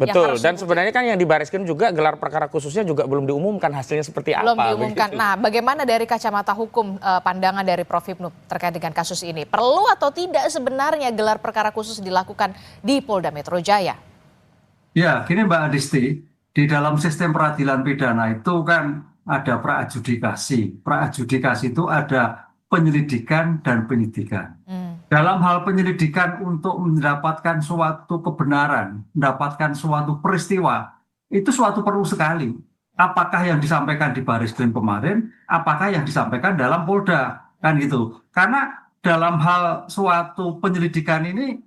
yang Betul, harus dan dibuktikan. sebenarnya kan yang di Bariskim juga gelar perkara khususnya juga belum diumumkan hasilnya seperti Belum apa. diumumkan. Begitu. Nah, bagaimana dari kacamata hukum pandangan dari Prof. Hipnu terkait dengan kasus ini? Perlu atau tidak sebenarnya gelar perkara khusus dilakukan di Polda Metro Jaya? Ya, gini Mbak Adisti, di dalam sistem peradilan pidana itu kan ada praadjudikasi. Praadjudikasi itu ada penyelidikan dan penyidikan. Hmm. Dalam hal penyelidikan untuk mendapatkan suatu kebenaran, mendapatkan suatu peristiwa, itu suatu perlu sekali. Apakah yang disampaikan di Baris Krim kemarin, apakah yang disampaikan dalam Polda, kan gitu. Karena dalam hal suatu penyelidikan ini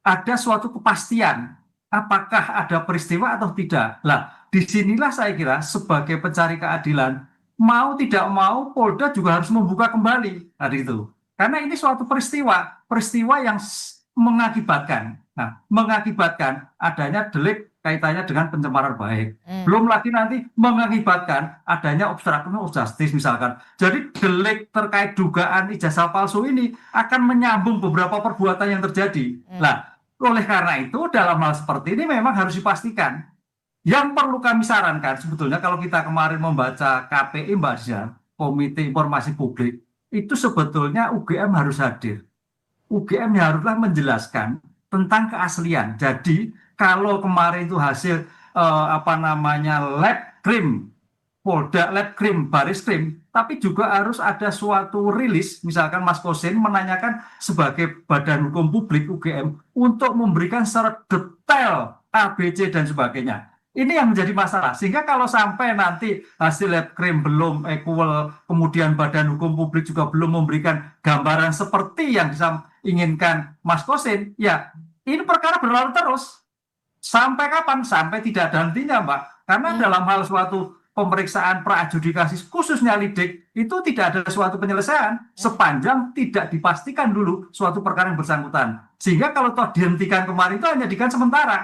ada suatu kepastian, apakah ada peristiwa atau tidak. Lah, disinilah saya kira sebagai pencari keadilan, mau tidak mau Polda juga harus membuka kembali hari itu. Karena ini suatu peristiwa, peristiwa yang mengakibatkan, nah, mengakibatkan adanya delik kaitannya dengan pencemaran baik. Belum lagi nanti mengakibatkan adanya obstruction of justice misalkan. Jadi delik terkait dugaan ijazah palsu ini akan menyambung beberapa perbuatan yang terjadi. Nah, oleh karena itu dalam hal seperti ini memang harus dipastikan. Yang perlu kami sarankan sebetulnya kalau kita kemarin membaca KPI Mbak Dian, Komite Informasi Publik, itu sebetulnya UGM harus hadir. UGM haruslah menjelaskan tentang keaslian. Jadi kalau kemarin itu hasil apa namanya lab krim, Polda lab krim, Baris Krim, tapi juga harus ada suatu rilis, misalkan Mas Kosin menanyakan sebagai Badan Hukum Publik UGM untuk memberikan secara detail ABC dan sebagainya. Ini yang menjadi masalah. Sehingga kalau sampai nanti hasil lab krim belum equal, kemudian Badan Hukum Publik juga belum memberikan gambaran seperti yang inginkan Mas Kosin, ya ini perkara berlalu terus. Sampai kapan? Sampai tidak ada hentinya, Mbak. Karena dalam hal suatu pemeriksaan praadjudikasi khususnya lidik itu tidak ada suatu penyelesaian sepanjang tidak dipastikan dulu suatu perkara yang bersangkutan. Sehingga kalau toh dihentikan kemarin itu hanya dihentikan sementara.